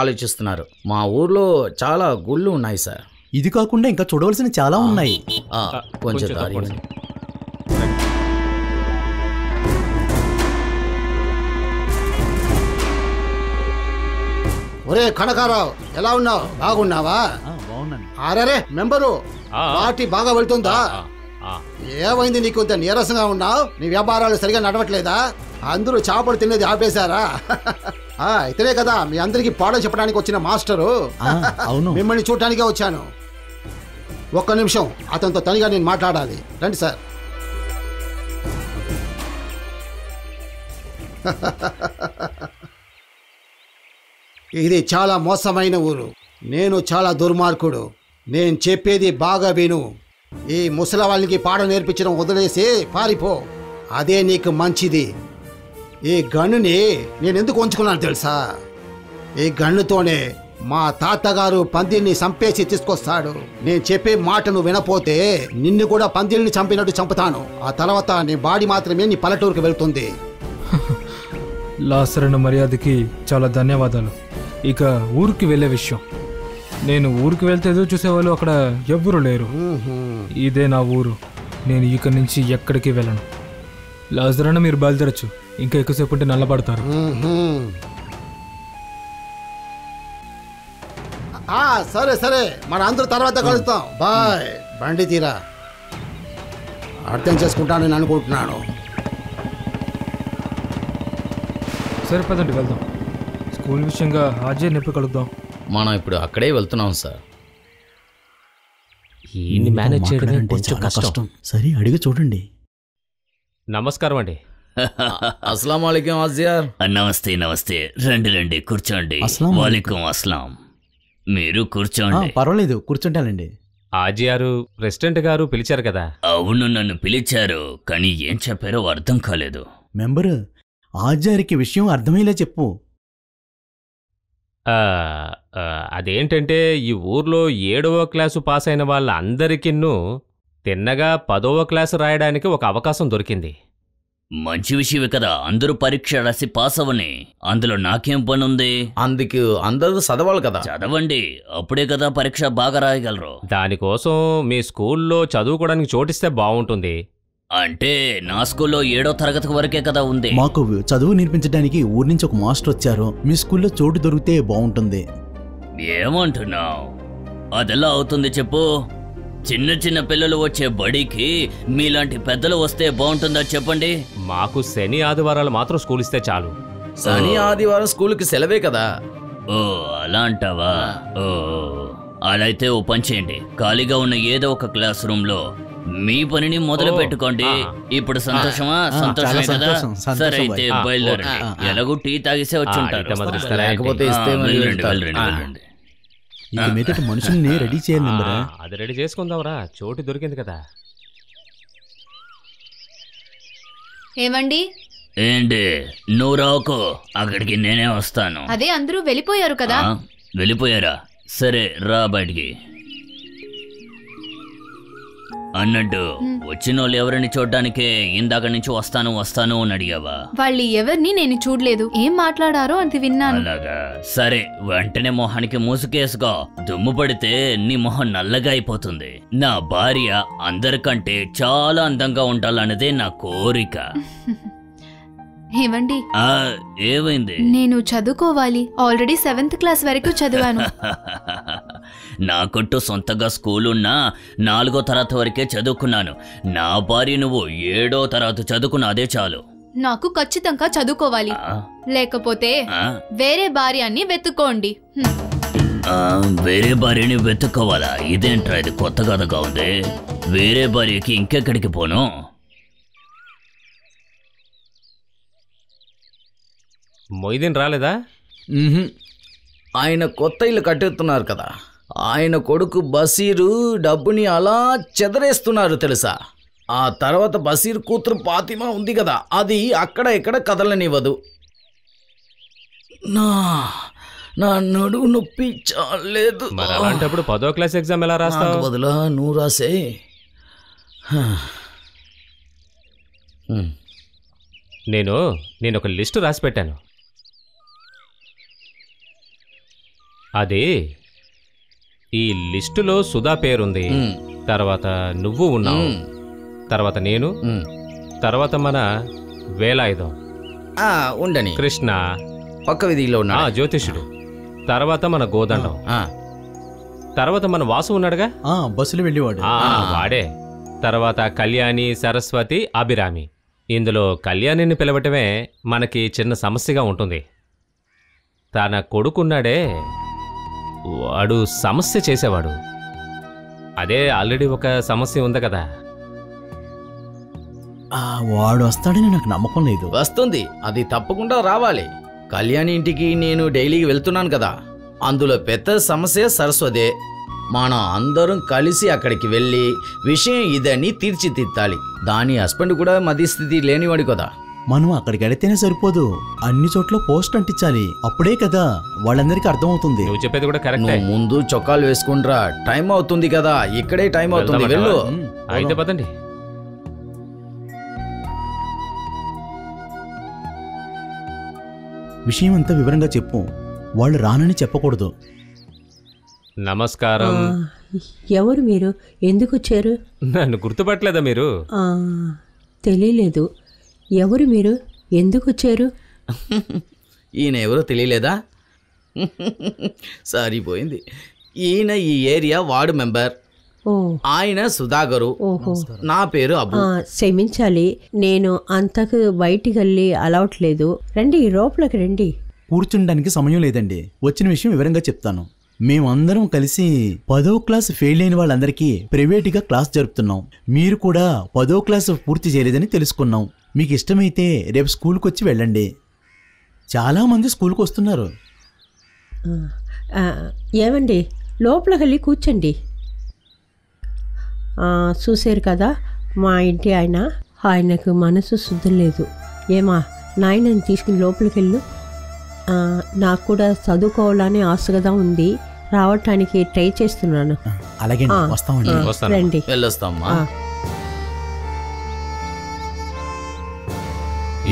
ఆలోచిస్తున్నారు. మా ఊర్లో చాలా గుళ్ళు ఉన్నాయి సార్. ఇది కాకుండా ఇంకా చూడవలసిన చాలా ఉన్నాయి. కొంచెం దారి. ఒరే కనకారావు, ఎలా ఉన్నావు? బాగున్నావా? బాగున్నాను. అరే మెంబరు, పార్టీ బాగా వెళ్తుందా? ఏమైంది నీకు ఇంత నీరసంగా ఉన్నావు? నీ వ్యాపారాలు సరిగా నడవట్లేదా? అందరూ చేపలు తినేది ఆపేశారా? ఇతనే కదా మీ అందరికి పాఠం చెప్పడానికి వచ్చిన మాస్టరు. అవును, మిమ్మల్ని చూడటానికే వచ్చాను. ఒక్క నిమిషం అతనితో తనిగా నేను మాట్లాడాలి. రండి సార్. ఇది చాలా మోసమైన ఊరు. నేను చాలా దుర్మార్గుడు. నేను చెప్పేది బాగా విను. ఈ ముసలి వాళ్ళకి పాఠం నేర్పించడం వదిలేసి పారిపో. అదే నీకు మంచిది. ఈ గన్నుని నేను ఎందుకు ఉంచుకున్నాను తెలుసా? ఈ గన్నుతోనే మా తాతగారు పందిల్ని చంపేసి తీసుకొస్తాడు. నేను చెప్పే మాటను వినపోతే నిన్ను కూడా పందిల్ని చంపినట్టు చంపుతాను. ఆ తర్వాత నీ బాడీ మాత్రమే నీ పల్లెటూరుకు వెళ్తుంది. లాసరణ మర్యాదకి చాలా ధన్యవాదాలు. ఇక ఊరికి వెళ్ళే విషయం. నేను ఊరికి వెళ్తే ఎదురు చూసేవాళ్ళు అక్కడ ఎవ్వరూ లేరు. ఇదే నా ఊరు. నేను ఇక్కడి నుంచి ఎక్కడికి వెళ్ళను. లాసరణ మీరు బయలుదేరచ్చు. ఇంకా ఎక్కువసేపు ఉంటే నల్లబడతారు. సరే సరే, మన అందరూ తర్వాత కలుస్తాం. బాయ్. బండి తీరా. అర్థం చేసుకుంటానని అనుకుంటున్నాను. సరే పదండి వెళ్దాం. స్కూల్ విషయంగా హాజీ ఎప్పుడు కలుద్దాం. మనం ఇప్పుడు అక్కడే వెళ్తున్నాం సార్. ఈయన్ని మేనేజ్ చేయడం కొంచెం కష్టం. సరే అడిగి చూడండి. నమస్కారం అండి. అస్సలాము అలైకుం ఆజియార్. నమస్తే నమస్తే. రండి రండి కూర్చోండి. వాలేకుం అస్సలాం. మీరు కూర్చోండి. పర్వాలేదు, కూర్చుంటానండి. ఆజియారు ప్రెసిడెంట్ గారు పిలిచారు కదా? అవును, నన్ను పిలిచారు. కానీ ఏం చెప్పారో అర్థం కాలేదు. మెంబరు, ఆచార్యకి విషయం అర్థమయ్యేలా చెప్పు. అదేంటంటే ఈ ఊర్లో 7వ క్లాసు పాస్ అయిన వాళ్ళందరికిన్నూ తిన్నగా 10వ క్లాసు రాయడానికి ఒక అవకాశం దొరికింది. మంచి విషయమే కదా. అందరూ పరీక్ష రాసి పాస్ అవని. అందులో నాకేం పనుంది? అందుకు అందరూ చదవాలి కదా. చదవండి, అప్పుడే కదా పరీక్ష బాగా రాయగలరు. దానికోసం మీ స్కూల్లో చదువుకోవడానికి చోటిస్తే బాగుంటుంది. అంటే నా స్కూల్లో 7వ తరగతి వరకే కదా ఉంది. మాకు చదువు నేర్పించడానికి ఊరి నుంచి ఒక మాస్టర్ వచ్చారు. మీ స్కూల్లో చోటు దొరికితే బాగుంటుంది. ఏమంటున్నావు? అదెలా అవుతుంది చెప్పు? చిన్న చిన్న పిల్లలు వచ్చే బడికి మీలాంటి పెద్దలు వస్తే బాగుంటుందా చెప్పండి? మాకు శని ఆదివారాలు మాత్రం స్కూల్ ఇస్తే చాలు. శని ఆదివారం స్కూల్కి సెలవే కదా. ఓ అలా అంటావా? ఓ అలా అయితే ఓ పని చేయండి. ఖాళీగా ఉన్న ఏదో ఒక క్లాస్ రూమ్ లో మీ పనిని మొదలు పెట్టుకోండి. ఇప్పుడు సంతోషమా? సంతోషమే కదా. సరే అయితే బయలుదేరండి. ఎలాగూ టీ తాగిసే వచ్చి ఉంటారు. లేకపోతే ఇస్తే వెళ్ళండి. ఇక మీదట మనుషుల్ని రెడీ చేయాలి మెంబరా. అది రెడీ చేసుకుందాంరా, చోటు దొరికింది కదా. ఏమండి? ఏంటి నువ్వు రాకు, అక్కడికి నేనే వస్తాను. అదే అందరూ వెళ్ళిపోయారు కదా. వెళ్ళిపోయారా? సరే రా బయటికి. అన్నట్టు వచ్చిన వాళ్ళు ఎవరిని చూడ్డానికే ఇందాక నుంచి వస్తాను వస్తాను అని అడిగావా? వాళ్ళు ఎవరిని నేను చూడలేదు. ఏం మాట్లాడారో అది విన్నాను. అలాగా, సరే వెంటనే మొహానికి మూసుకేసుకో. దుమ్ము పడితే నీ మొహం నల్లగా అయిపోతుంది. నా భార్య అందరికంటే చాలా అందంగా ఉండాలన్నదే నా కోరిక. ఏమండి? ఏమైంది? నేను చదువుకోవాలి. ఆల్రెడీ 7th క్లాస్ వరకు చదివాను. నాకంటూ సొంతగా స్కూలున్నా 4వ తరగతి వరకే చదువుకున్నాను. నా భార్య నువ్వు 7వ తరగతి చదువుకున్న అదే చాలు. నాకు ఖచ్చితంగా చదువుకోవాలి, లేకపోతే వేరే భార్యని వెతుక్కోండి. వేరే భార్యని వెతుక్కోవాలా? ఇదేంట్రా, ఇది కొత్త కథగా ఉంది. వేరే భార్యకి ఇంకెక్కడికి పోను? మొయిదీన్ రాలేదా? ఆయన కొత్త ఇల్లు కట్టెత్తున్నారు కదా. ఆయన కొడుకు బసీరు డబ్బుని అలా చెదరేస్తున్నారు తెలుసా. ఆ తర్వాత బసీర్ కూతురు ఫాతిమా ఉంది కదా, అది అక్కడ ఇక్కడ కదలనివ్వదు. నా నడువు నొప్పి చాలేదు. మరి అలాంటప్పుడు 10వ క్లాస్ ఎగ్జామ్ ఎలా రాస్తావు? బదులా నువ్వు రాసే. నేను ఒక లిస్టు రాసి పెట్టాను. అది ఈ లిస్టులో సుధా పేరుంది, తర్వాత నువ్వు ఉన్నావు, తర్వాత నేను, తర్వాత మన వేలాయుధం ఉండని కృష్ణ, పక్క వీధిలో ఉన్నా జ్యోతిషుడు, తర్వాత మన గోదండం, తర్వాత మన వాసు ఉన్నాడుగా బస్సులో వెళ్ళేవాడు వాడే, తర్వాత కళ్యాణి, సరస్వతి, అభిరామి. ఇందులో కళ్యాణిని పిలవటమే మనకి చిన్న సమస్యగా ఉంటుంది. తన కొడుకున్నాడే వాడు సమస్య చేసేవాడు. అదే ఆల్రెడీ ఒక సమస్య ఉంది కదా. వాడు వస్తాడని నాకు నమ్మకం లేదు. వస్తుంది, అది తప్పకుండా రావాలి. కళ్యాణి ఇంటికి నేను డైలీకి వెళ్తున్నాను కదా, అందులో పెద్ద సమస్య సరస్వతే. మనం అందరం కలిసి అక్కడికి వెళ్ళి విషయం ఇదని తీర్చిదిద్దాలి. దాని హస్బెండ్ కూడా మధ్యస్థితి లేనివాడు కదా. మనం అక్కడికి వెళితేనే సరిపోదు, అన్ని చోట్ల పోస్ట్ అంటించాలి. అప్పుడే కదా వాళ్ళందరికీ అర్థమవుతుంది. నువ్వు చెప్పేది కూడా కరెక్టే. ముందు చొక్కాలు వేసుకుంట్రా, టైం అవుతుంది కదా. ఇక్కడే టైం అవుతుంది, వెళ్ళు. అయితే పదండి. విషయం అంతా వివరంగా చెప్పు, వాళ్ళు రానని చెప్పకూడదు. నమస్కారం. ఎవరు మీరు? ఎందుకు వచ్చారు? నన్ను గుర్తుపట్టలేదా మీరు? తెలియలేదు. ఎవరు మీరు? ఎందుకు వచ్చారు? ఈయన ఎవరో తెలియలేదా? సరిపోయింది. ఈయన ఈ ఏరియా వార్డు మెంబర్. ఆయన సుధాగరు. నా పేరు అబ్బు. క్షమించాలి, నేను అంతకు బయటికి వెళ్ళి అలవట్లేదు. రండి, లోపలికి రండి. కూర్చుండడానికి సమయం లేదండి. వచ్చిన విషయం వివరంగా చెప్తాను. మేమందరం కలిసి 10వ క్లాస్ ఫెయిల్ అయిన వాళ్ళందరికీ ప్రైవేట్గా క్లాస్ జరుపుతున్నాం. మీరు కూడా 10వ క్లాస్ పూర్తి చేయలేదని తెలుసుకున్నాం. మీకు ఇష్టమైతే రేపు స్కూల్కి వచ్చి వెళ్ళండి. చాలామంది స్కూల్కి వస్తున్నారు. ఏమండి, లోపలికి వెళ్ళి కూర్చోండి. చూశారు కదా, మా ఇంటి ఆయనకు మనసు శుద్ధం లేదు. ఏమా నాయనని తీసుకుని లోపలికి వెళ్ళు. నాకు కూడా చదువుకోవాలని ఆశగా ఉంది, రావటానికి ట్రై చేస్తున్నాను. అలాగే వస్తామండి. రండి, వెళ్ళొస్తామ్మా.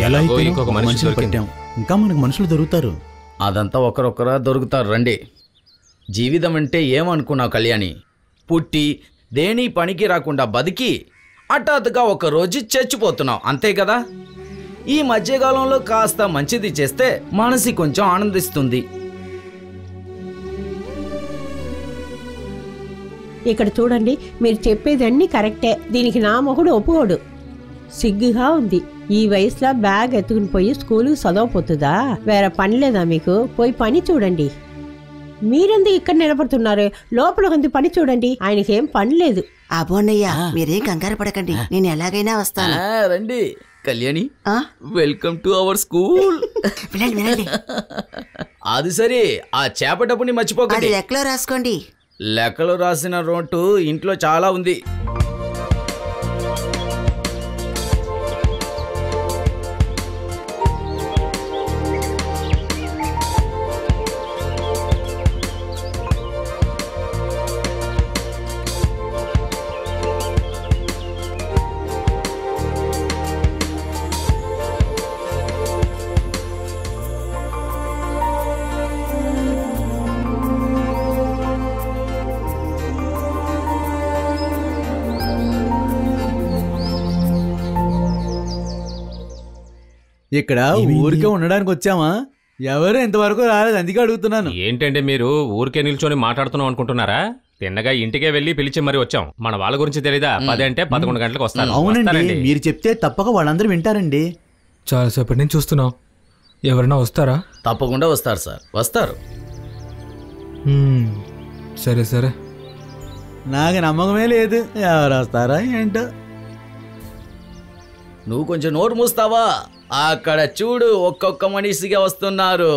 ఎలా అయితే మనుషులు పెట్టాం, ఇంకా మనకు మనుషులు దొరుకుతారు. అదంతా ఒకరొకరా దొరుకుతారు. రండి. జీవితం అంటే ఏమనుకున్నావు కళ్యాణి? పుట్టి దేని పనికి రాకుండా బతికి హఠాత్తుగా ఒకరోజు చచ్చిపోతున్నావు, అంతే కదా. ఈ మధ్యకాలంలో కాస్త మంచిది చేస్తే మనసి కొంచెం ఆనందిస్తుంది. ఇక్కడ చూడండి, మీరు చెప్పేది అన్నీ కరెక్టే. దీనికి నా మొగుడు ఒప్పుకోడు. సిగ్గుగా ఉంది. ఈ వయసులో బ్యాగ్ ఎత్తుకుని పోయి స్కూలుకి చదవపోతుందా? వేరే పని లేదా మీకు? పోయి పని చూడండి. మీరెందుకు ఇక్కడ నిలబడుతున్నారు? లోపల కొంత పని చూడండి. ఆయనకేం పని లేదు. అబోన్నయ్యా, మీరేం కంగారు పడకండి, నేను ఎలాగైనా వస్తాను. రండి Kalyani, welcome to our school. వినండి. అది సరే, ఆ చేపటప్పుని మర్చిపోకండి. లెక్కలో రాసుకోండి. లెక్కలో రాసిన నోటు ఇంట్లో చాలా ఉంది. ఇక్కడ ఊరికే ఉండడానికి వచ్చామా? ఎవరు ఇంతవరకు రాలేదు, అందుకే అడుగుతున్నాను. ఏంటంటే మీరు ఊరికే నిల్చొని మాట్లాడుతున్నాం అనుకుంటున్నారా? తిన్నగా ఇంటికే వెళ్ళి పిలిచి మరీ వచ్చాం. మన వాళ్ళ గురించి తెలీదా? 10 అంటే 11 గంటలకు వస్తారు. అవునండి, మీరు చెప్తే తప్పక వాళ్ళందరూ వింటారండి. చాలాసేపటి నుంచి చూస్తున్నాం. ఎవరైనా వస్తారా? తప్పకుండా వస్తారు సార్, వస్తారు. సరే సరే. నాకు నమ్మకమే లేదు, ఎవరు వస్తారా ఏంటో. నువ్వు కొంచెం నోరు మూస్తావా? అక్కడ చూడు, ఒక్కొక్క మనిషిగా వస్తున్నారు.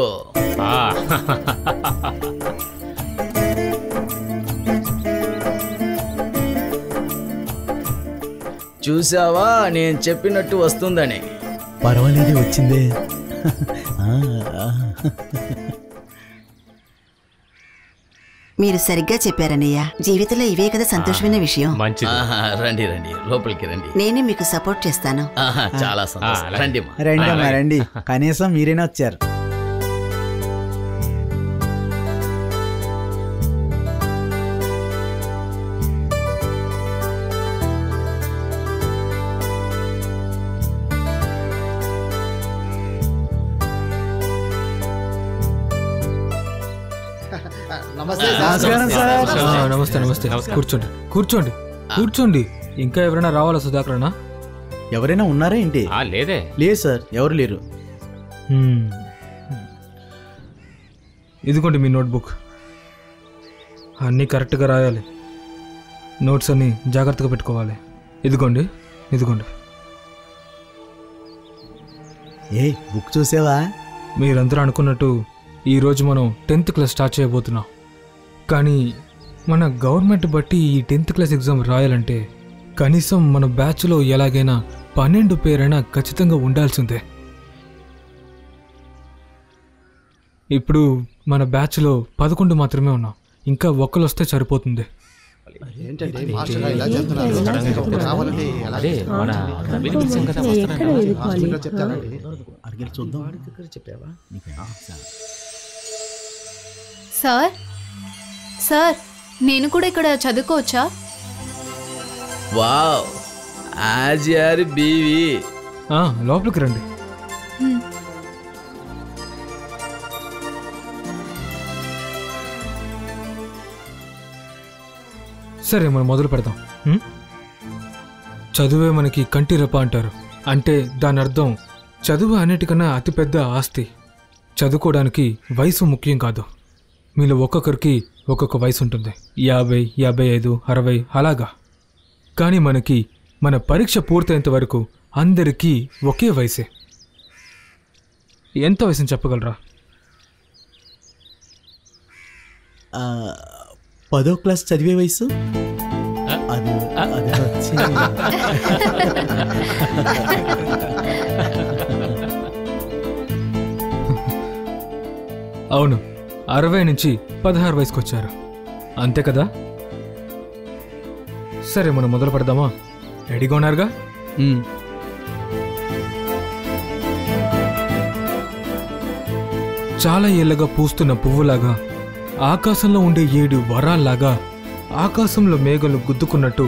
చూసావా, నేను చెప్పినట్టు వస్తుందని. పర్వాలేదే, వచ్చిందే. మీరు సరిగ్గా చెప్పారన్నయ్య. జీవితంలో ఇవే కదా సంతోషమైన విషయం. రండి రండి, లోపలికి రండి. నేనే మీకు సపోర్ట్ చేస్తాను. చాలా సంతోషం. రండి రండి రండి, కనీసం మీరైనా వచ్చారు. నమస్తే నమస్తే. కూర్చోండి కూర్చోండి కూర్చోండి. ఇంకా ఎవరైనా రావాలా సుధాకర్ అన్న? ఎవరైనా ఉన్నారా ఏంటి? లేదే. లేదు సార్, ఎవరు లేరు. ఇదిగోండి మీ నోట్బుక్. అన్నీ కరెక్ట్గా రాయాలి. నోట్స్ అన్నీ జాగ్రత్తగా పెట్టుకోవాలి. ఇదిగోండి ఇదిగోండి. ఏ బుక్ చూసావా? మీరందరూ అనుకున్నట్టు ఈరోజు మనం 10th క్లాస్ స్టార్ట్ చేయబోతున్నాం. కానీ మన గవర్నమెంట్ బట్టి ఈ 10th క్లాస్ ఎగ్జామ్ రాయాలంటే కనీసం మన బ్యాచ్లో ఎలాగైనా 12 పేరైనా ఖచ్చితంగా ఉండాల్సిందే. ఇప్పుడు మన బ్యాచ్లో 11 మాత్రమే ఉన్నాం. ఇంకా ఒక్కరు వస్తే సరిపోతుంది. సార్ సార్ నేను కూడా ఇక్కడ చదువుకోవచ్చా? Wow, Achari BV. లోపలికి రండి. సరే మనం మొదలు పెడదాం. చదువే మనకి కంటి రెప్ప అంటారు. అంటే దాని అర్థం చదువు అన్నిటికన్నా అతిపెద్ద ఆస్తి. చదువుకోవడానికి వయసు ముఖ్యం కాదు. మీలో ఒక్కొక్కరికి ఒక్కొక్క వయసు ఉంటుంది. 50, 55, 60 అలాగా. కానీ మనకి మన పరీక్ష పూర్తయ్యేంత వరకు అందరికీ ఒకే వయసే. ఎంత వయసుని చెప్పగలరా? 10వ క్లాస్ చదివే వయసు. అవును, 60 నుంచి 16 వయసుకు వచ్చారు. అంతే కదా? సరే మనం మొదలు పెడదామా? రెడీగా ఉన్నారుగా? చాలా ఏళ్ళగా పూస్తున్న పువ్వులాగా, ఆకాశంలో ఉండే 7 వరాల్లాగా, ఆకాశంలో మేఘలు గుద్దుకున్నట్టు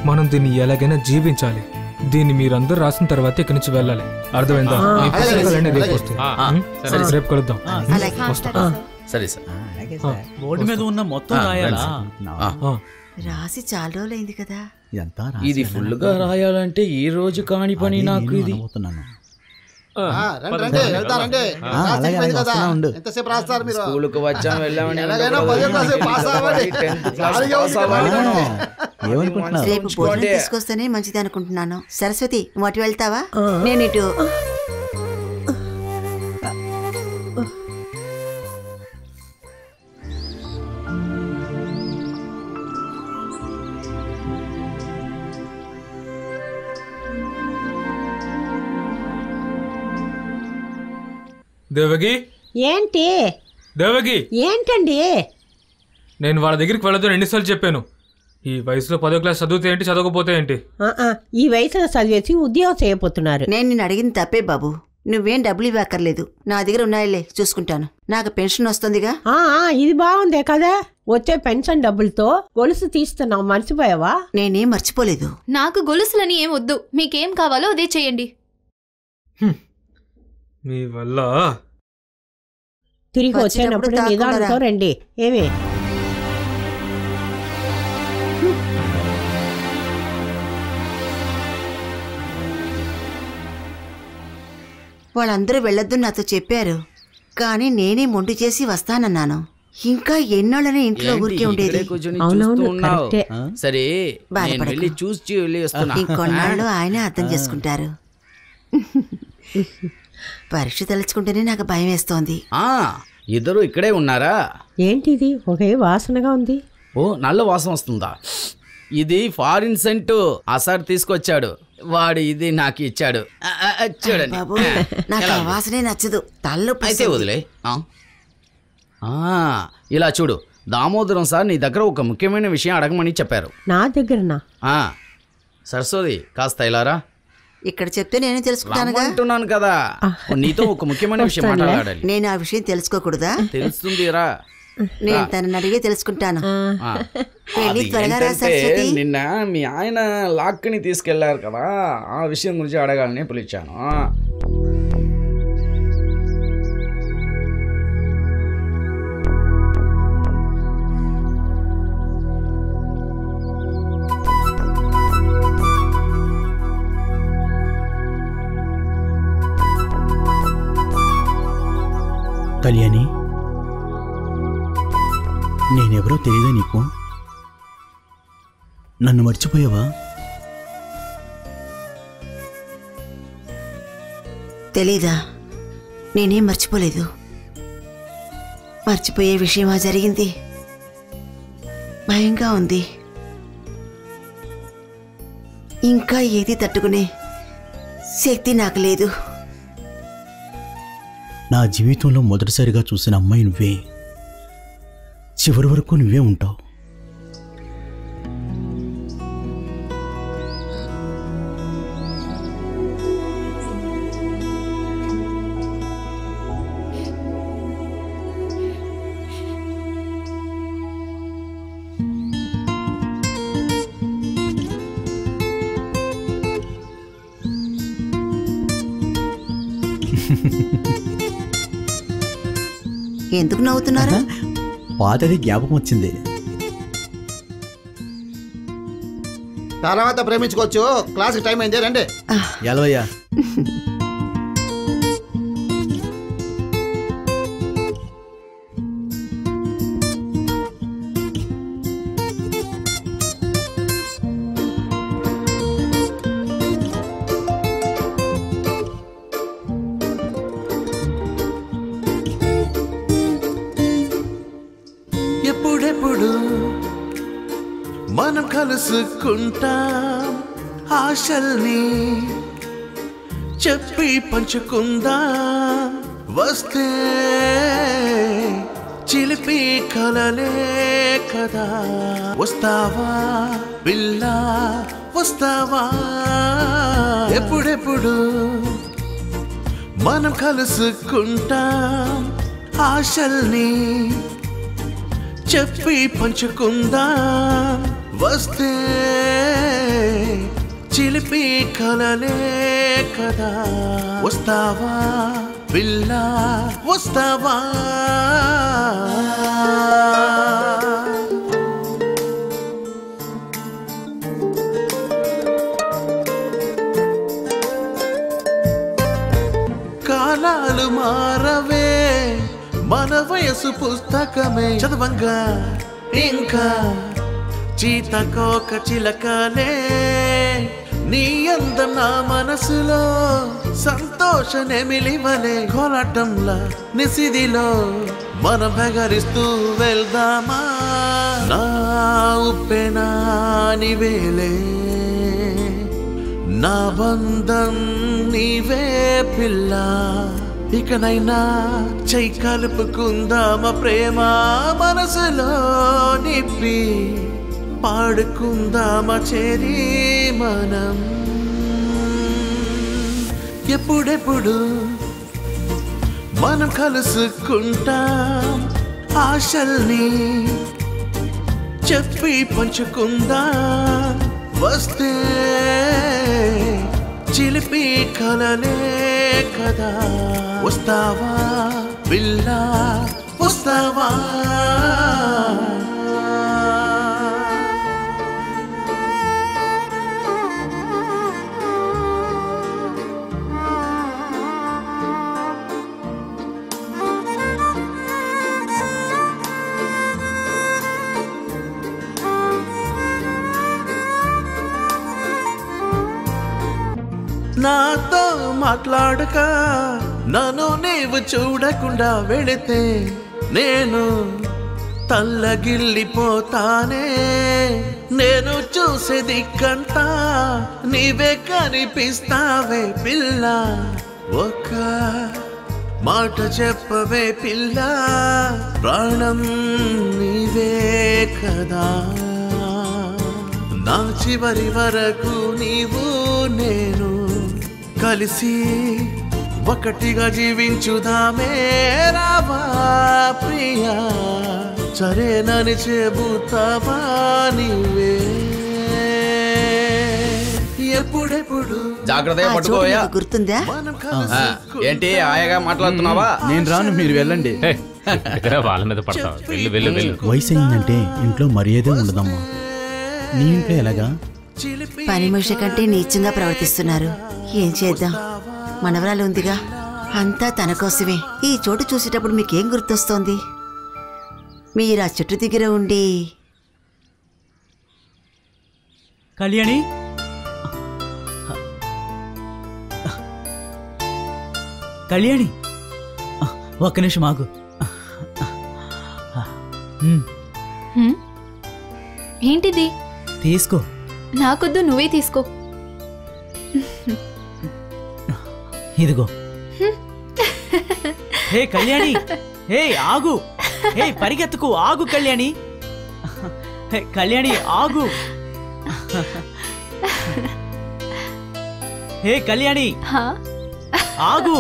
మనం దీన్ని ఎలాగైనా జీవించాలి. దీన్ని మీరందరూ రాసిన తర్వాత ఇక్కడి నుంచి వెళ్ళాలి. అర్థమైందా? మీ పుస్తకాలన్నీ రేపు వస్తాయి. రేపు కలుద్దాం. సరే సార్. బోర్డు మీద ఉన్న మొత్తం రాయాలా? రాసి చాలా రోజులైంది కదా. ఇది ఫుల్గా రాయాలంటే ఈ రోజు కాని పని నాకు. ఇది స్కూలుకు వచ్చాం వెళ్ళామని రేపు భోజనం తీసుకొస్తేనే మంచిది అనుకుంటున్నాను. సరస్వతి, వాటి వెళ్తావా? నేను ఇటు. దేవగి, ఏంటి దేవగి, ఏంటండి? నేను వాళ్ళ దగ్గరికి వెళ్ళదు ఎన్నిసార్లు చెప్పాను. ఈ వయసులో 10వ క్లాస్ చదివితే ఏంటి, చదవకపోతే ఏంటి? ఈ వయసులో చదివేసి ఉద్యోగం చేయబోతున్నారు. నేను నిన్ను అడిగింది తప్పే బాబు. నువ్వేం డబ్బులు ఇవ్వక్కర్లేదు. నా దగ్గర ఉన్నాయిలే, చూసుకుంటాను. నాకు పెన్షన్ వస్తుందిగా. ఇది బాగుందే కదా. వచ్చే పెన్షన్ డబ్బులతో గొలుసు తీస్తున్నావు, మర్చిపోయావా? నేనేం మర్చిపోలేదు. నాకు గొలుసులని ఏం వద్దు. మీకేం కావాలో అదే చేయండి. మీ వల్ల తిరిగి వచ్చేటప్పుడు నిదానంతో రండి. ఏమి వాళ్ళందరూ వెళ్ళొద్దు నాతో చెప్పారు. కానీ నేనే మొండి చేసి వస్తానన్నాను. ఇంకా ఎన్నాళ్ళని ఇంట్లో ఊరికే ఉండేది. సరే, ఇంకొన్నాళ్ళు ఆయనే అర్థం చేసుకుంటారు. పరీక్ష తలుచుకుంటేనే నాకు భయం వేస్తోంది. ఇద్దరు ఇక్కడే ఉన్నారా? ఏంటిది ఒకే వాసనగా ఉంది? ఓ, నల్ల వాసన వస్తుందా? ఇది ఫారిన్ సెంట్. సార్ తీసుకొచ్చాడు. వాడు ఇది నాకు ఇచ్చాడు. చూడండి. బాబు, నాకు ఆ వాసనే నచ్చదు. తలనొప్పి. అయితే వదిలే. ఇలా చూడు, దామోదరం సార్ నీ దగ్గర ఒక ముఖ్యమైన విషయం అడగమని చెప్పారు. నా దగ్గరనా? సరస్వతి, కాస్త ఇలారా. ఇక్కడ చెప్తే నేను తెలుసుకుంటానుగా. అంటున్నాను కదా, నీతో ఒక ముఖ్యమైన విషయం మాట్లాడాలి. నేను ఆ విషయం తెలుసుకోకూడదా? తెలుస్తుందిరా. నేను తనని అడిగే తెలుసుకుంటాను. త్వరగా రా సరస్వతి. నిన్న మీ ఆయన లాక్ని తీసుకెళ్లారు కదా, ఆ విషయం గురించి అడగాలని పిలిచాను. కళ్యాణి, నేనెవరో తెలియదా నీకు? నన్ను మర్చిపోయావా? తెలీదా? నేనేం మర్చిపోలేదు. మర్చిపోయే విషయమా జరిగింది? భయంగా ఉంది. ఇంకా ఏది తట్టుకునే శక్తి నాకు లేదు. నా జీవితంలో మొదటిసారిగా చూసిన అమ్మాయి నువ్వే. చివరి వరకు నువ్వే ఉంటావు. ఎందుకు నవ్వుతున్నారు? పాతది జ్ఞాపకం వచ్చింది. తర్వాత ప్రేమించుకోవచ్చు. క్లాస్కి టైం అయింది, రండి. ఎలవయ్యా. ఎప్పుడెప్పుడు మనం కలుసుకుంటాం, ఆశల్ని చెప్పి పంచుకుందాం. వస్తే చిలిపి కలలే కదా. వస్తావా పిల్ల, వస్తావా? ఎప్పుడెప్పుడు మనం కలుసుకుంటాం, ఆశల్ని చెప్పి పంచుకుందాం. వస్తే చిలిపి కలలే కదా. వస్తావా పిల్ల, వస్తావా? కాలాలు మారవే, మన వయసు పుస్తకమే చదవంగా. ఇంకా చీతకోక చిలకలే, నీ అందం నా మనసులో సంతోష నెమిలివలే. కోలాటంలా నిసిదిలో మనం బెగరిస్తూ వెళ్దామా? నా ఉప్పెనా నీవేలే, నా బంధం నీవే పిల్ల. ఇకనైనా చెయ్యి కలుపుకుందామా ప్రేమ, మనసులో నిప్పి పాడుకుందామా చేరి మనం. ఎప్పుడెప్పుడు మనం కలుసుకుంటాం, ఆశల్ని చెప్పి పంచుకుందాం. వస్తే చిలిపి కలలే కదా. వస్తావా పిల్ల, వస్తావా? నాతో మాట్లాడక, నన్ను నీవు చూడకుండా వెళితే నేను తల్లగిల్లిపోతానే. నేను చూసే దిక్కంతా నీవే కనిపిస్తావే పిల్ల. ఒక్క మాట చెప్పవే పిల్ల, ప్రాణం నీవే కదా. నా చివరి వరకు నీవు నేను కలిసి ఒకటిగా జీవించుదామే. రావా ప్రియా, సరేనని చెబుతావా నీవే? ఎప్పుడెప్పుడు జాగ్రత్తగా పట్టుకోయా. గుర్తుందా? ఏంటి ఆయగా మాట్లాడుతున్నావా? నేను రాను, మీరు వెళ్ళండి. వాళ్ళ మీద పడతావు. వెళ్ళు వెళ్ళు వెళ్ళు. వయసు అయిందంటే ఇంట్లో మర్యాద ఉండదమ్మా. నీ ఇంట్లో ఎలాగా? పని మనిషి కంటే నీచంగా ప్రవర్తిస్తున్నారు. ఏం చేద్దాం, మనవరాలు ఉందిగా. అంతా తన కోసమే. ఈ చోటు చూసేటప్పుడు మీకేం గుర్తొస్తోంది? మీరు ఆ చెట్టు దగ్గర ఉండి కళ్యాణి, కళ్యాణి, ఒక్క నిమిషం ఆగు. ఏంటిది? తీసుకో. నాకొద్దు, నువ్వే తీసుకో. ఇదిగో. హే కళ్యాణి, హే ఆగు, హే పరిగెత్తుకు, ఆగు కళ్యాణి, హే కళ్యాణి ఆగు, హే కళ్యాణి ఆగు.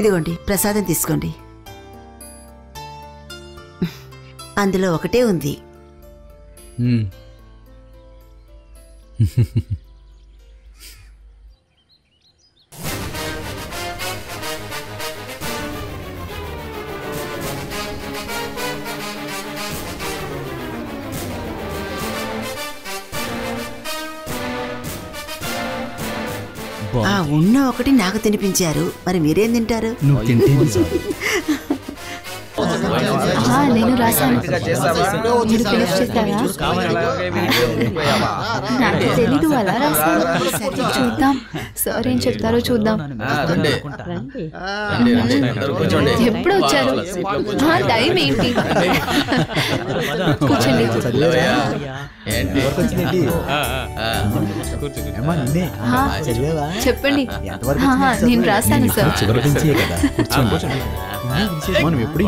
ఇదిగోండి, ప్రసాదం తీసుకోండి. అందులో ఒకటే ఉంది. ఆ ఉన్న ఒకటి నాకు తినిపించారు, మరి మీరేం తింటారు? నువ్వు తింటే నేను రాశాను. మీరు ఫినిష్ చేస్తారా? నాకు తెలీదు, అలా రాశాను. చూద్దాం సార్ ఏం చెప్తారో చూద్దాం. ఎప్పుడు వచ్చారు? టైం ఏంటి? కూర్చోండి. చెప్పండి. నేను రాశాను సార్. మనం ఎప్పుడు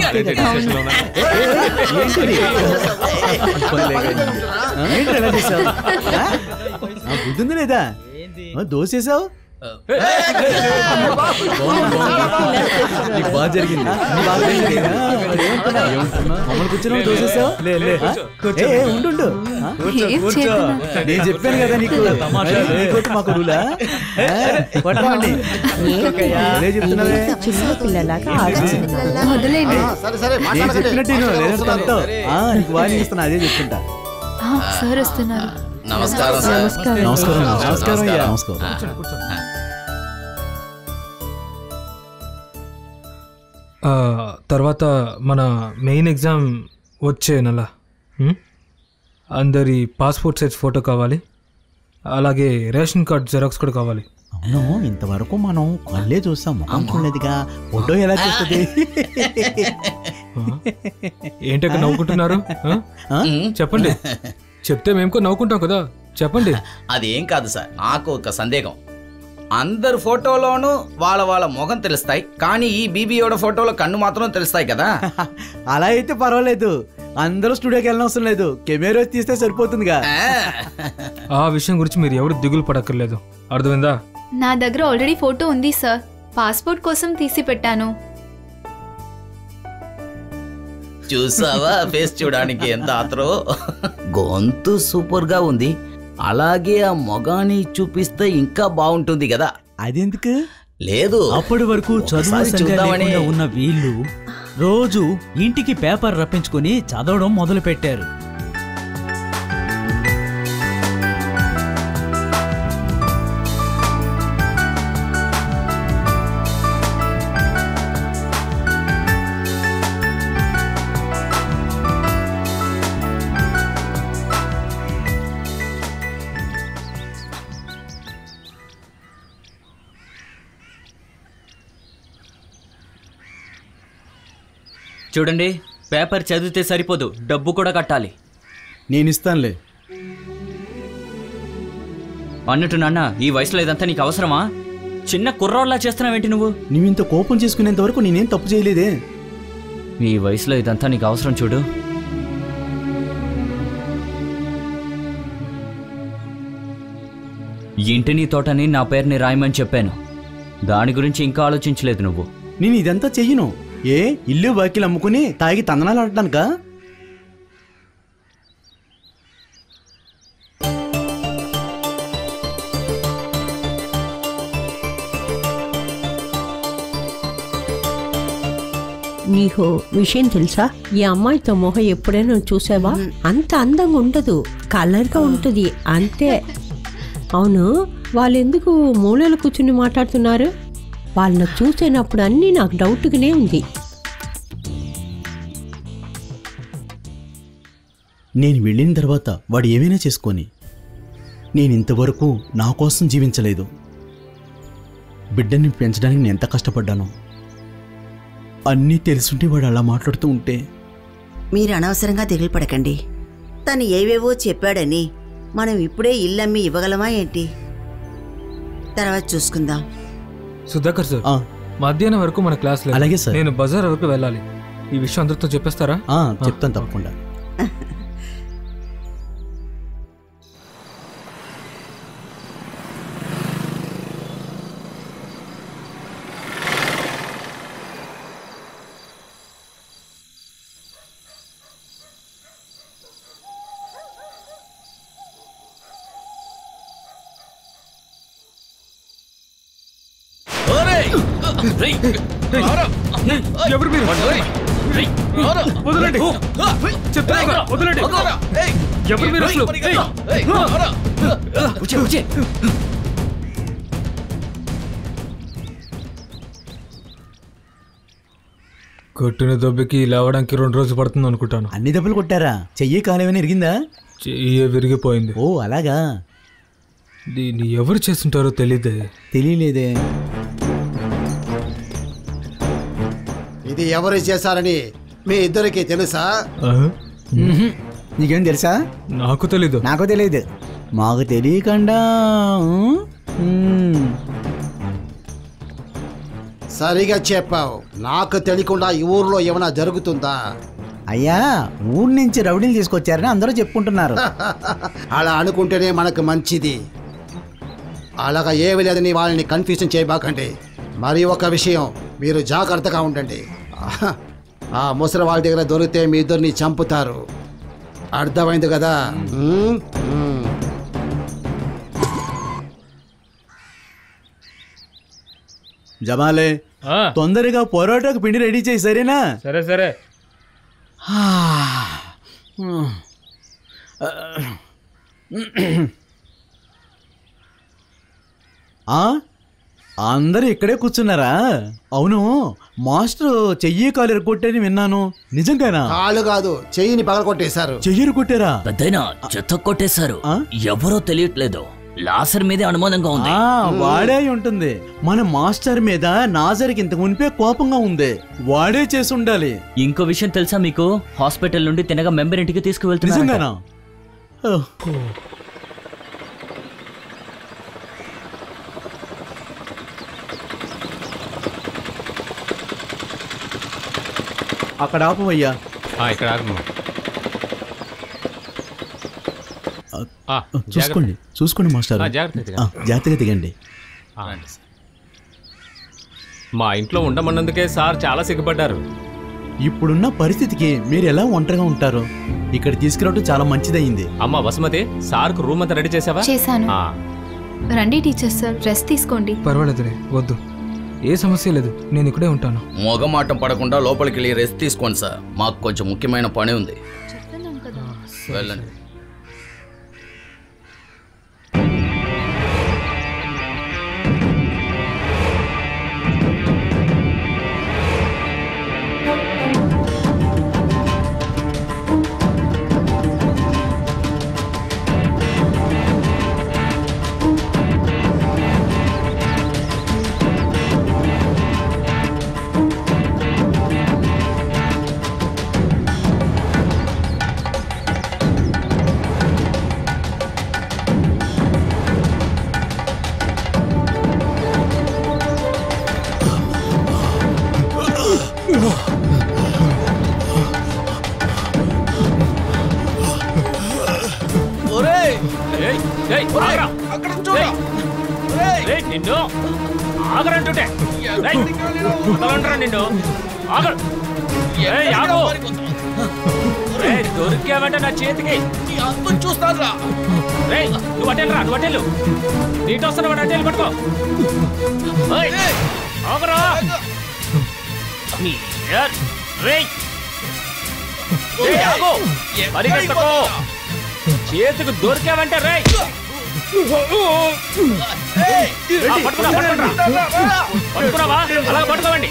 బుద్ధింది లేదా? దోసేసావు, బాగా జరిగింది. మమ్మల్ని కూర్చొని దోసేసావు. ఉండు, నేను చెప్పాను కదా నీకు, మాకు రూలా చెప్తున్నావే. నేను చెప్పినట్టు నీకు వాణి ఇస్తున్నా, అదే చెప్తుంటా. సార్ వస్తున్నారు. నమస్కారం. నమస్కారం. నమస్కారం. నమస్కారం. తర్వాత మన మెయిన్ ఎగ్జామ్ వచ్చే నెల. అందరి పాస్పోర్ట్ సైజ్ ఫోటో కావాలి, అలాగే రేషన్ కార్డ్ జెరాక్స్ కూడా కావాలి. అవును, ఇంతవరకు మనం కళ్ళే చూస్తాం, ముఖం చూడలేదుగా. ఫోటో ఎలా చూస్తుంది? ఏంటో నవ్వుకుంటున్నారు? చెప్పండి. చెప్తే మేము కూడా నవ్వుకుంటాం కదా, చెప్పండి. అదేం కాదు సార్, నాకు ఒక సందేహం. అందరు ఫోటోలోనూ వాళ్ళ వాళ్ళ ముఖం తెలుస్తాయి, కానీ ఈ బీబీఓడ ఫోటోలో కన్ను మాత్రం తెలుస్తాయి కదా. అలా అయితే పర్వాలేదు, అందరూ స్టూడియోకి వెళ్ళనవసరం లేదు, కెమెరా తీస్తే సరిపోతుందిగా. ఆ విషయం గురించి మీరు ఎవరు దిగులు పడక్కర్లేదు, అర్థమైందా? నా దగ్గర ఆల్రెడీ ఫోటో ఉంది సార్, పాస్పోర్ట్ కోసం తీసి పెట్టాను. చూసావా ఫేస్ చూడడానికి ఎంత ఆత్రో. గొంతు సూపర్ గా ఉంది, అలాగే ఆ మొగాని చూపిస్తే ఇంకా బాగుంటుంది కదా. అదెందుకు? లేదు, అప్పటి వరకు చదువు ఉన్న వీళ్ళు రోజు ఇంటికి పేపర్ రప్పించుకొని చదవడం మొదలు పెట్టారు. చూడండి, పేపర్ చదివితే సరిపోదు, డబ్బు కూడా కట్టాలి. నేను ఇస్తానులే. అన్నట్టు నాన్న, ఈ వయసులో ఇదంతా నీకు అవసరమా? చిన్న కుర్రోళ్ళ చేస్తున్నావేంటి నువ్వు? నువ్వింత కోపం చేసుకునేంత వరకు నేనేం తప్పు చేయలేదే. ఈ వయసులో ఇదంతా నీకు అవసరం? చూడు, ఇంటిని తోటని నా పేరుని రాయమని చెప్పాను, దాని గురించి ఇంకా ఆలోచించలేదు నువ్వు. నేను ఇదంతా చెయ్యను. ఏ ఇల్లు బాకీలు అమ్ముకుని తాగి తందనాలు ఆడటానికా? నీకు విషయం తెలుసా? ఈ అమ్మాయితో మొహం ఎప్పుడైనా చూసావా? అంత అందంగా ఉండదు, కలర్గా ఉంటుంది అంతే. అవును, వాళ్ళెందుకు మూలలు కూర్చుని మాట్లాడుతున్నారు? వాళ్ళని చూసినప్పుడు అన్నీ నాకు డౌట్గానే ఉంది. నేను వెళ్ళిన తర్వాత వాడు ఏమైనా చేసుకొని, నేను ఇంతవరకు నా కోసం జీవించలేదు. బిడ్డని పెంచడానికి నేను ఎంత కష్టపడ్డాను. అన్నీ తెలుసుంటే వాడు అలా మాట్లాడుతూ ఉంటే. మీరు అనవసరంగా దిగులు పడకండి. తను ఏవేవో చెప్పాడని మనం ఇప్పుడే ఇల్లమ్మి ఇవ్వగలమా ఏంటి? తర్వాత చూసుకుందాం. సుధాకర్ సార్, మధ్యాహ్నం వరకు మన క్లాస్ లేదు. అలాగే సార్. నేను బజార్ వరకు వెళ్ళాలి. ఈ విషయం అందరితో చెప్పేస్తారా? చెప్తాను తప్పకుండా. ఎవరు మీరు? వదలండి, చెప్తాను, వదలండి. ఎవరు మీరు అసలు? కొట్టిన దెబ్బకి లేవడానికి 2 రోజులు పడుతుంది అనుకుంటాను. అన్ని దెబ్బలు కొట్టారా? చెయ్యి కాలేమైనా ఇరిగిందా? చెయ్యి విరిగిపోయింది. ఓ అలాగా? దీన్ని ఎవరు చేస్తుంటారో తెలియలేదే. ఇది ఎవరు చేశారని మీ ఇద్దరికి తెలుసా? నీకేం తెలుసా? నాకు తెలీదు. నాకు తెలియదు. మాకు తెలియకుండా సరిగా చెప్పావు. నాకు తెలియకుండా ఈ ఊర్లో ఏమైనా జరుగుతుందా? అయ్యా, ఊరి నుంచి రౌడీలు తీసుకొచ్చారని అందరూ చెప్పుకుంటున్నారు. అలా అనుకుంటేనే మనకు మంచిది. అలాగా ఏమి లేదని వాళ్ళని కన్ఫ్యూజన్ చేయబాకండి. మరి ఒక విషయం, మీరు జాగ్రత్తగా ఉండండి. ఆ ముసలి వాళ్ళ దగ్గర దొరికితే మీ ఇద్దరిని చంపుతారు. అర్థమైంది కదా? జమాలే, తొందరగా పొరోటాకు పిండి రెడీ చేయి, సరేనా? సరే. అందరూ ఇక్కడే కూర్చున్నారా? అవును, మాస్టర్ చెయ్యి కాలు ఎరగొట్టని విన్నాను, నిజంగానా? కాలు కాదు, చెయ్యిని పగల కొట్టేశారు. చెయ్యరు కొట్టారా? పెద్దయినా చెత్త కొట్టేశారు. ఎవరో తెలియట్లేదు. లాసర్ మీదే అనుమానంగా ఉంది. వాడే ఉంటుంది. మన మాస్టర్ మీద నాజర్కి ఇంతకు మునిపే కోపంగా ఉంది. వాడే చేసి ఉండాలి. ఇంకో విషయం తెలుసా మీకు? హాస్పిటల్ నుండి తినగా మెంబర్ ఇంటికి తీసుకువెళ్తున్నారు. నిజంగానా? అక్కడ ఆపవయ్యా. ఇక్కడ చూసుకోండి మాస్టర్. జాగ్రత్తగా దిగండి. మా ఇంట్లో ఉండమన్నందుకే సార్ చాలా సిగ్గుపడ్డారు. ఇప్పుడున్న పరిస్థితికి మీరు ఎలా ఒంటరిగా ఉంటారు? ఇక్కడ తీసుకురావడం చాలా మంచిదయ్యింది. అమ్మా వసుమతి, సార్కు రూమ్ అంతా రెడీ చేసావా? చేశాను. రండి టీచర్ సార్, రెస్ట్ తీసుకోండి. పర్వాలేదులే, వద్దు, ఏ సమస్య లేదు, నేను ఇక్కడే ఉంటాను. మొగమాటం పడకుండా లోపలికి వెళ్ళి రెస్ట్ తీసుకోండి సార్. మాకు కొంచెం ముఖ్యమైన పని ఉంది. వెళ్ళండి. నిన్ను ఆగరంటుంటే నిన్ను దొరికావంటే నా చేతికి చూస్తాను. నువ్వు అటెళ్ళు, నీటి వస్తున్నా అటెళ్ళు పట్టుకో. ఆగరా చేతికి దొరికావంటే రే పట్టుకున్నావా అలా పట్టుకోవండి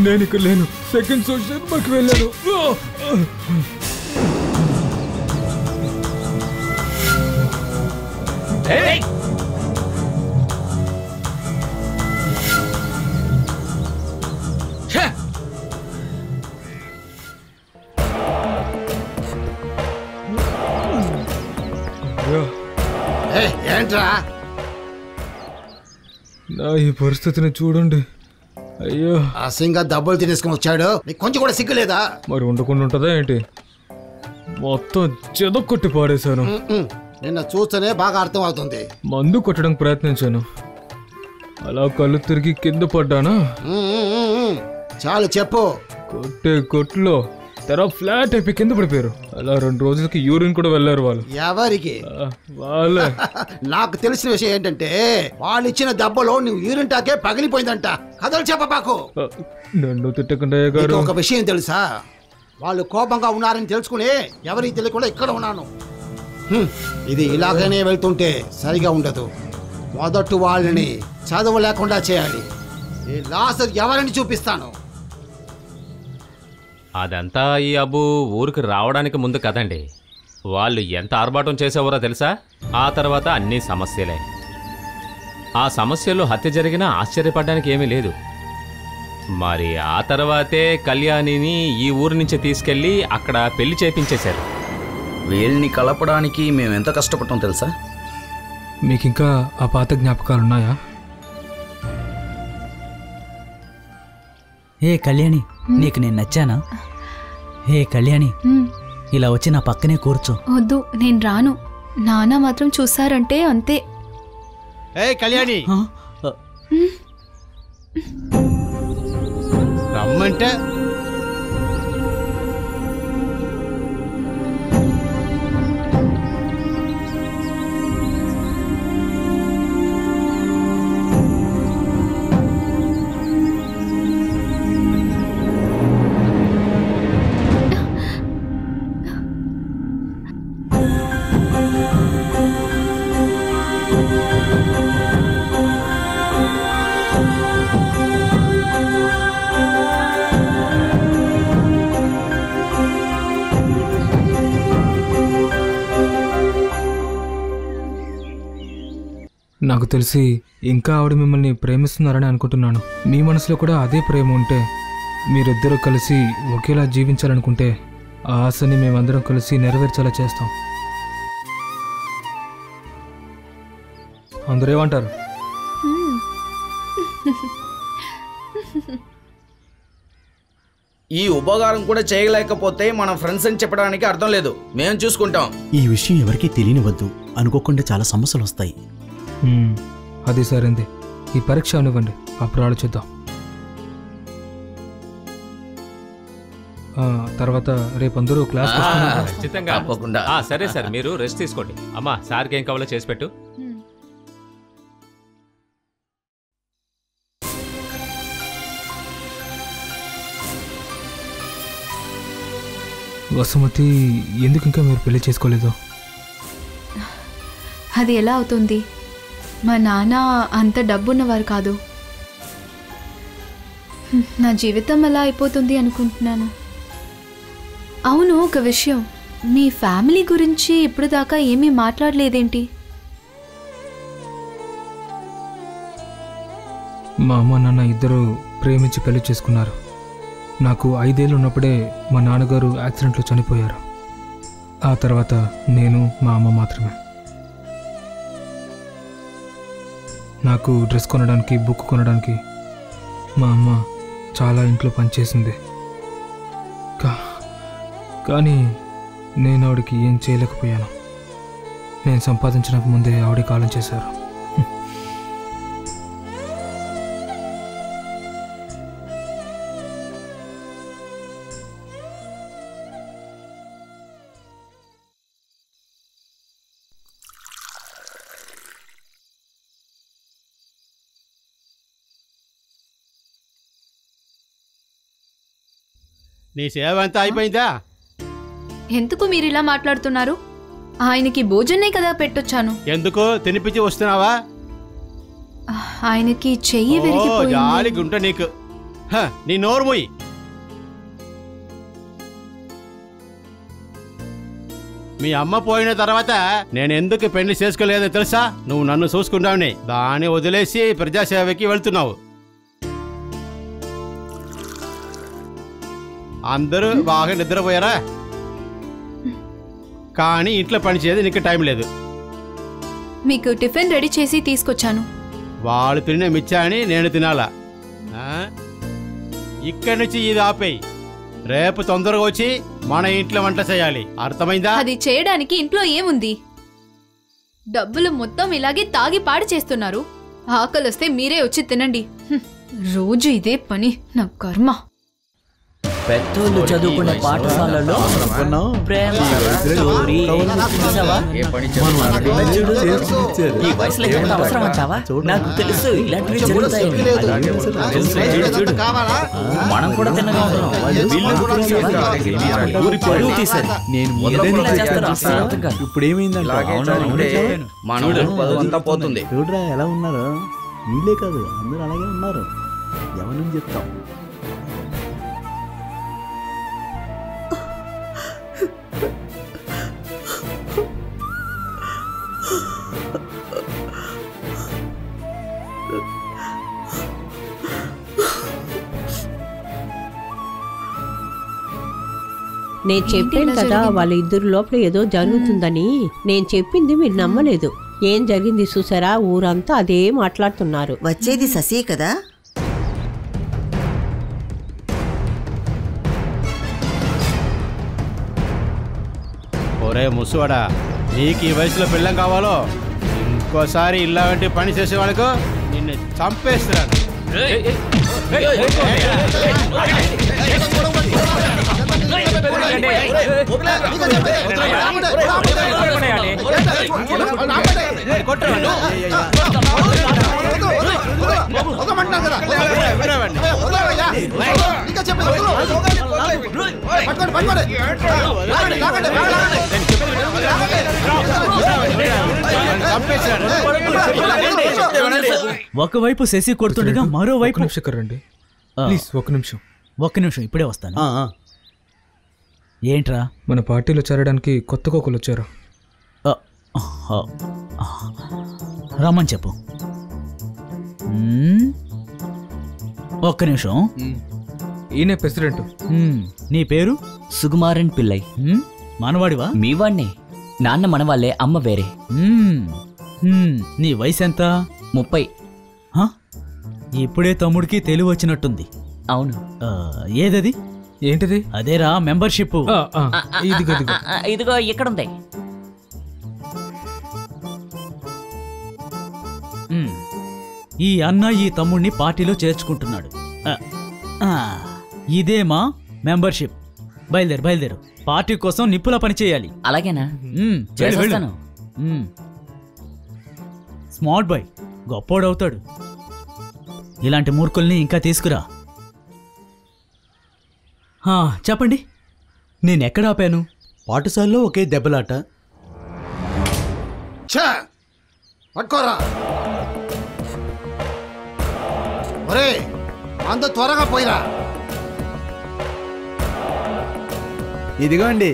నేను ఇక్కడ లేను. సెకండ్ సోషల్ మాకు వెళ్ళాను. ఏంట్రా నా ఈ పరిస్థితిని చూడండి. అయ్యో అసింగా డబ్బులు తినేసుకుని వచ్చాడు. నీకు కొంచెం కూడా సిగ్గులేదా? మరి ఉండకుండా ఉంటుందా ఏంటి? మొత్తం చెదకొట్టి పాడేశాను. నిన్న చూస్తేనే బాగా అర్థం అవుతుంది. మందు కొట్టడానికి ప్రయత్నించాను, అలా కళ్ళు తిరిగి కింద పడ్డానా. చాలు చెప్పు. కొట్టే కొట్లో తెర ఫ్లాట్ అయిపోయి కింద పడిపోయారు. అలా 2 రోజులకి యూరిన్ కూడా వెళ్ళారు వాళ్ళు. ఎవరికి? వాళ్ళే. నాకు తెలిసిన విషయం ఏంటంటే వాళ్ళు ఇచ్చిన దెబ్బలో నువ్వు యూరిన్ టాకే పగిలిపోయిందంట. కథలు చెప్పబాకు. నన్ను తిట్టకుండా గారు. ఒక విషయం తెలుసా? వాళ్ళు కోపంగా ఉన్నారని తెలుసుకుని ఎవరికి తెలియకుండా ఇక్కడ ఉన్నాను. ఇది ఇలాగనే వెళ్తుంటే సరిగా ఉండదు. మొదట వాళ్ళని చదువు లేకుండా చేయాలి. ఈ లాస్ట్ ఎవరిని చూపిస్తాను. అదంతా ఈ అబ్బు ఊరికి రావడానికి ముందు కదండి. వాళ్ళు ఎంత ఆర్భాటం చేసేవారో తెలుసా? ఆ తర్వాత అన్ని సమస్యలే. ఆ సమస్యలు హత్య జరిగినా ఆశ్చర్యపడడానికి ఏమీ లేదు. మరి ఆ తర్వాతే కళ్యాణిని ఈ ఊరి నుంచి తీసుకెళ్ళి అక్కడ పెళ్లి చేయించేశారు. వీళ్ళని కలపడానికి మేము ఎంత కష్టపడటం తెలుసా? మీకు ఇంకా ఆ పాత జ్ఞాపకాలు ఉన్నాయా? ఏ కళ్యాణి, నీకు నేను నచ్చానా? ఏ కళ్యాణి, ఇలా వచ్చి నా పక్కనే కూర్చో. వద్దు, నేను రాను. నాన్న మాత్రం చూసారంటే అంతే. ఏ కళ్యాణి, రమ్మంటే నాకు తెలిసి ఇంకా ఆవిడ మిమ్మల్ని ప్రేమిస్తున్నారని అనుకుంటున్నాను. మీ మనసులో కూడా అదే ప్రేమ ఉంటే, మీరిద్దరూ కలిసి ఒకేలా జీవించాలనుకుంటే ఆ ఆశని మేమందరం కలిసి నెరవేర్చేలా చేస్తాం. అందరూ ఏమంటారు? ఈ ఉపకారం కూడా చేయలేకపోతే మన ఫ్రెండ్స్ అని చెప్పడానికి అర్థం లేదు. మేము చూసుకుంటాం. ఈ విషయం ఎవరికీ తెలియనివద్దు. అనుకోకుండా చాలా సమస్యలు వస్తాయి. అది సరేంది. ఈ పరీక్ష అనివ్వండి, అప్పుడు ఆలోచిద్దాం. తర్వాత రేపు అందరూ క్లాస్ ఖచ్చితంగా. సరే సార్, మీరు రెస్ట్ తీసుకోండి. అమ్మా, సార్కి ఏం కావాలో చేసి పెట్టు. వసుమతి, ఎందుకు ఇంకా మీరు పెళ్లి చేసుకోలేదు? అది ఎలా అవుతుంది? మా నాన్న అంత డబ్బున్నవారు కాదు. నా జీవితం అలా అయిపోతుంది అనుకుంటున్నాను. అవును, ఒక విషయం, మీ ఫ్యామిలీ గురించి ఇప్పుడు దాకా ఏమీ మాట్లాడలేదేంటి? మా అమ్మ నాన్న ఇద్దరు ప్రేమించి పెళ్లి చేసుకున్నారు. నాకు 5 ఏళ్ళు ఉన్నప్పుడే మా నాన్నగారు యాక్సిడెంట్లో చనిపోయారు. ఆ తర్వాత నేను, మా అమ్మ మాత్రమే. నాకు డ్రెస్ కొనడానికి, బుక్ కొనడానికి మా అమ్మ చాలా ఇంట్లో పనిచేసింది. కానీ నేను ఆవిడకి ఏం చేయలేకపోయాను. నేను సంపాదించడానికి ముందే ఆవిడ కాలం చేశారు. నీ సేవ అంతా అయిపోయిందా? ఎందుకు మీరు ఇలా మాట్లాడుతున్నారు? ఆయనకి భోజనే కదా పెట్టొచ్చాను. ఎందుకు తినిపించి వస్తున్నావా? ఆయనకి చెయ్యి విరిగిపోయింది. జాలి గుంట నీకు. నీ నోరు పోయి. మీ అమ్మ పోయిన తర్వాత నేను ఎందుకు పెళ్లి చేసుకోలేదో తెలుసా? నువ్వు నన్ను చూసుకుంటావుని, దాన్ని వదిలేసి ప్రజాసేవకి వెళ్తున్నావు. అందరూ బాగా నిద్రపోయారా? కానీ ఇంట్లో పని చేయదు, నీకు టైం లేదు. మీకు టిఫిన్ రెడీ చేసి తీసుకొచ్చాను. వాళ్ళు తినే మిచ్చాని నేను తినాలా? ఇక్కడి నుంచి ఇది ఆపేయి. రేపు తొందరగా వచ్చి మన ఇంట్లో వంట చేయాలి, అర్థమైందా? అది చేయడానికి ఇంట్లో ఏముంది? డబ్బులు మొత్తం ఇలాగే తాగి పాడు చేస్తున్నారు. ఆకలిస్తే మీరే వచ్చి తినండి. రోజు ఇదే పని, నా కర్మ. పెద్దోళ్ళు చదువుకునే పాఠశాలలో ప్రేమ స్టోరీ చూసావా? ఈ వయసులో ఎంత అవసరం అంటావా? నాకు తెలుసు ఇలాంటివి జరుగుతాయి. మనం కూడా తిన్నగా ఇప్పుడు ఏమైందంటే పోతుంది. చూడరా ఎలా ఉన్నారు? వీళ్ళే కాదు, అందరూ అలాగే ఉన్నారు. ఎవరని చెప్తాం? నేను చెప్పాను కదా వాళ్ళ ఇద్దరు లోపల ఏదో జరుగుతుందని. నేను చెప్పింది మీరు నమ్మలేదు. ఏం జరిగింది చూసారా? ఊరంతా అదే మాట్లాడుతున్నారు. వచ్చేది శశి కదా? ఒరే ముసువాడా, నీకు ఈ వయసులో పిల్లం కావాలో? ఇంకోసారి ఇలాంటి పని చేసే వాళ్ళకు నిన్ను చంపేస్తున్నాను. ఒకవైపు శశి కొడుతుండగా మరోవైపు రండి ప్లీజ్. ఒక్క నిమిషం ఇప్పుడే వస్తాను. ఏంట్రా? మన పార్టీలో చేరడానికి కొత్త కోకులు వచ్చారు. రమ్మని చెప్పు. ఒక్క నిమిషం. ఈయన ప్రెసిడెంట్. నీ పేరు? సుకుమారన్ పిల్లై. మనవాడివా? మీ వాడినే. నాన్న మనవాళ్ళే, అమ్మ వేరే. నీ వయసు ఎంత? 30. ఇప్పుడే తమ్ముడికి తెలివి వచ్చినట్టుంది. అవును. ఏదది? ఏంటిది? అదేరా మెంబర్షిప్. ఇదిగో ఇక్కడుంది. ఈ అన్న ఈ తమ్ముడిని పార్టీలో చేర్చుకుంటున్నాడు. ఇదే మా మెంబర్షిప్. బయలుదేరు. పార్టీ కోసం నిప్పులా పని చేయాలి. అలాగేనా? చేస్తాను. స్మార్ట్ బాయ్, గొప్పోడవుతాడు. ఇలాంటి మూర్ఖుల్ని ఇంకా తీసుకురా. చెప్పండి, నేనెక్కడ ఆపాను? పాఠశాలలో ఒకే దెబ్బలాట. పట్టుకోరా ఒరే, అంత త్వరగా పోయిరా. ఇదిగోండి.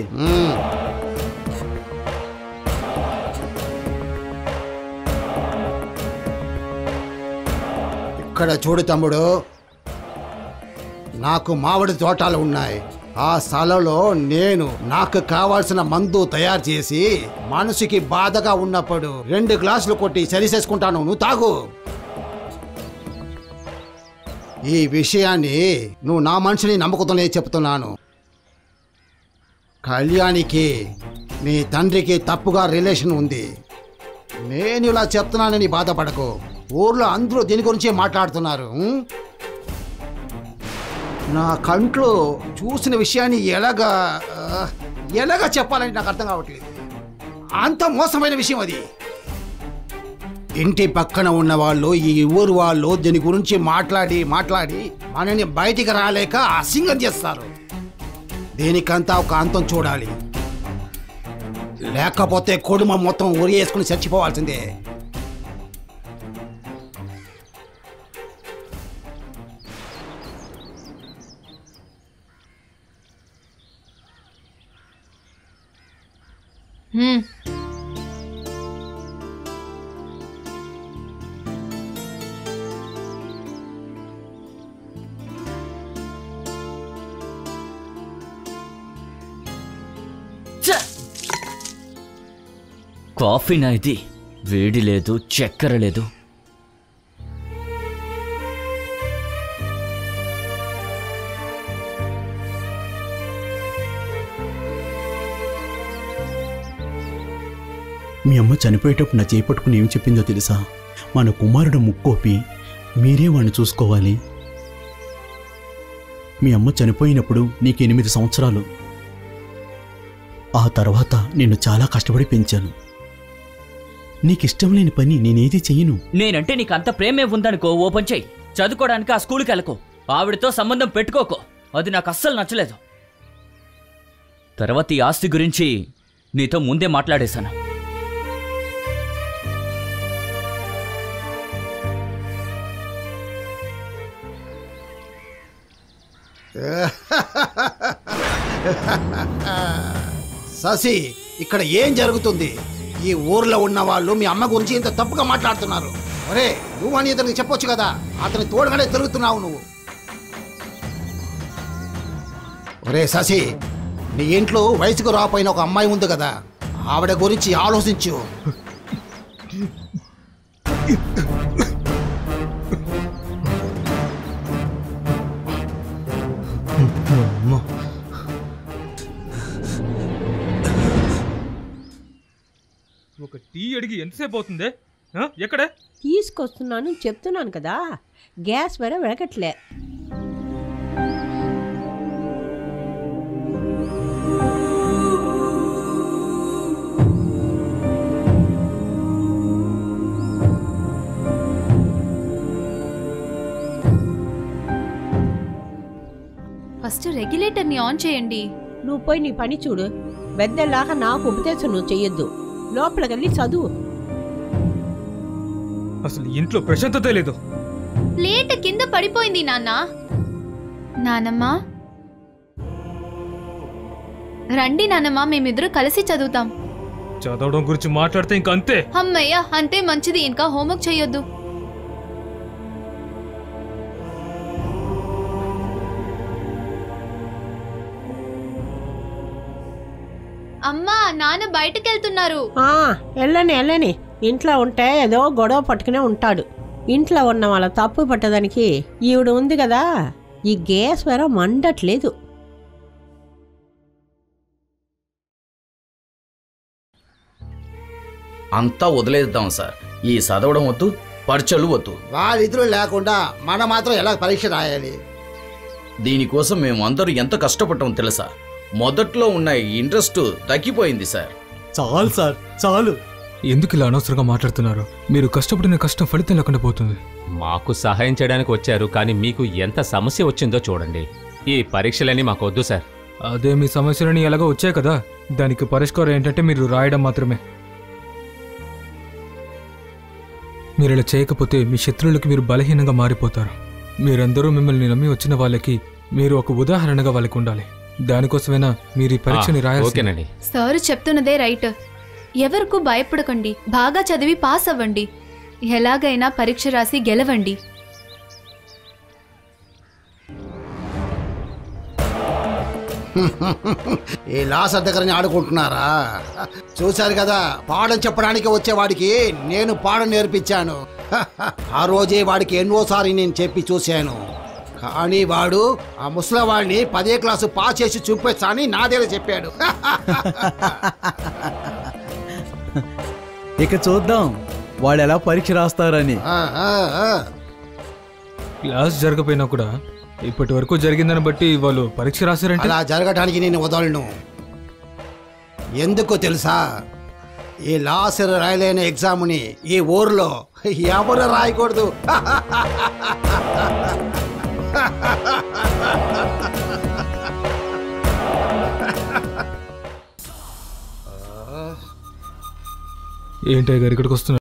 ఇక్కడ చూడు తమ్ముడు, నాకు మామిడి తోటలు ఉన్నాయి. ఆ స్థలంలో నేను నాకు కావాల్సిన మందు తయారు చేసి మనసుకి బాధగా ఉన్నప్పుడు 2 గ్లాసులు కొట్టి సరిచేసుకుంటాను. నువ్వు తాగు. ఈ విషయాన్ని నువ్వు నా మనిషిని నమ్మకంతోనే చెప్తున్నాను. కళ్యాణికి నీ తండ్రికి తప్పుగా రిలేషన్ ఉంది. నేను ఇలా చెప్తున్నానని బాధపడకు. ఊర్లో అందరూ దీని గురించి మాట్లాడుతున్నారు. నా కంట్లో చూసిన విషయాన్ని ఎలాగా చెప్పాలని నాకు అర్థం కావట్లేదు. అంత మోసమైన విషయం అది. ఇంటి పక్కన ఉన్న వాళ్ళు, ఈ ఊరు వాళ్ళు దీని గురించి మాట్లాడి మనని బయటికి రాలేక అసింగం చేస్తారు. దీనికంతా ఒక అంతం చూడాలి, లేకపోతే కుటుంబం మొత్తం ఉరి వేసుకుని చచ్చిపోవాల్సిందే. కాఫీ నా ఇది, వేడి లేదు, చక్కెర లేదు. మీ అమ్మ చనిపోయేటప్పుడు నా చేయి పట్టుకుని ఏం చెప్పిందో తెలుసా? మన కుమారుడు ముక్కోపి, మీరే వాడిని చూసుకోవాలి. మీ అమ్మ చనిపోయినప్పుడు నీకు 8 సంవత్సరాలు. ఆ తర్వాత నిన్ను చాలా కష్టపడి పెంచాను. నీకిష్టం లేని పని నేనేది చెయ్యను. నేనంటే నీకు అంత ప్రేమే ఉందనుకో, ఓపెన్ చెయ్యి. చదువుకోవడానికి ఆ స్కూల్కి వెళ్ళకో, ఆవిడతో సంబంధం పెట్టుకోకో. అది నాకు అస్సలు నచ్చలేదు. తర్వాత ఈ ఆస్తి గురించి నీతో ముందే మాట్లాడేశాను. శశి, ఇక్కడ ఏం జరుగుతుంది? ఈ ఊర్లో ఉన్న వాళ్ళు మీ అమ్మ గురించి ఇంత తప్పుగా మాట్లాడుతున్నారు. ఒరే, నువ్వు అని ఇతనికి చెప్పొచ్చు కదా, అతని తోడుగానే తిరుగుతున్నావు నువ్వు. ఒరే శశి, నీ ఇంట్లో వయసుకు రాపోయిన ఒక అమ్మాయి ఉంది కదా, ఆవిడ గురించి ఆలోచించు. ఒక టీ అడిగి ఎంతసేపు అవుతుంది? ఎక్కడ తీసుకొస్తున్నాను చెప్తున్నాను కదా, గ్యాస్ వేరే వెనకట్లే. ఫస్ట్ రెగ్యులేటర్ని ఆన్ చేయండి. నువ్వు పోయి నీ పని చూడు. పెద్దలాగా నాకు ఉపదేశం నువ్వు చెయ్యొద్దు. లోపలికెళ్ళి చదువు. అసలు ఇంట్లో ప్రశాంతత లేదు. ప్లేట్ కింద పడిపోయింది నాన్న. నానమ్మ రండి నానమ్మ, మేమిద్దరు కలిసి చదువుతాం. చదవడం గురించి మాట్లాడితే ఇంక అంతే. అమ్మయ్య, అంతే మంచిది. ఇంకా హోంవర్క్ చేయొద్దు. అమ్మా, నాన్న బయటకెళ్తున్నారు. వెళ్ళని ఇంట్లో ఉంటే ఏదో గొడవ పట్టుకునే ఉంటాడు. ఇంట్లో ఉన్న వాళ్ళ తప్పు పట్టడానికి ఈవిడ ఉంది కదా, ఈ గ్యాస్ వేరే మండట్లేదు. అంతా వదిలేద్దాం సార్. ఈ చదవడం వద్దు, పరీక్షలు వద్దు. వాళ్ళిద్దరూ లేకుండా మనం మాత్రం ఎలా పరీక్ష రాయాలి? దీనికోసం మేము అందరూ ఎంత కష్టపడ్డాం తెలుసా? మొదట్లో ఉన్న ఇంట్రెస్ట్ తగ్గిపోయింది సార్. చాలు సార్, చాలు. ఎందుకు ఇలా అనవసరంగా మాట్లాడుతున్నారు? మీరు కష్టపడిన కష్టం ఫలితం లేకుండా పోతుంది. మాకు సహాయం చేయడానికి వచ్చారు, కానీ మీకు ఎంత సమస్య వచ్చిందో చూడండి. ఈ పరీక్షలన్నీ మాకు వద్దు సార్. అదే మీ సమస్యలని ఎలాగో వచ్చాయి కదా, దానికి పరిష్కారం ఏంటంటే మీరు రాయడం మాత్రమే. మీరు ఇలా చేయకపోతే మీ శత్రువులకి మీరు బలహీనంగా మారిపోతారు. మీరందరూ మిమ్మల్ని నమ్మి వచ్చిన వాళ్ళకి మీరు ఒక ఉదాహరణగా వాళ్ళకి ఉండాలి. దానికోసమైనా మీరు ఈ పరీక్షని రాయాలి. సార్ చెప్తున్నదే రైట్. ఎవరికి భయపడకండి, బాగా చదివి పాస్ అవ్వండి. ఎలాగైనా పరీక్ష రాసి గెలవండి. ఈ లాసర్ దగ్గరని ఆడుకుంటున్నారా? చూశారు కదా, పాఠం చెప్పడానికి వచ్చేవాడికి నేను పాఠం నేర్పించాను. ఆ రోజే వాడికి ఎన్నోసారి నేను చెప్పి చూశాను, కానీ వాడు ఆ ముసలివాడిని 10వ క్లాసు పాస్ చేసి చూపించాని నా దగ్గర చెప్పాడు. ఇక చూద్దాం వాళ్ళు ఎలా పరీక్ష రాస్తారని. క్లాస్ జరగపోయినా కూడా ఇప్పటి వరకు జరిగిందని బట్టి వాళ్ళు పరీక్ష రాశారంటే అలా జరగడానికి నేను వదలను. ఎందుకు తెలుసా? ఈ లాసర్ రాయలేని ఎగ్జామ్ని ఈ ఊర్లో ఎవరు రాయకూడదు. ఏంటి గారు ఇక్కడికి వస్తున్నారు?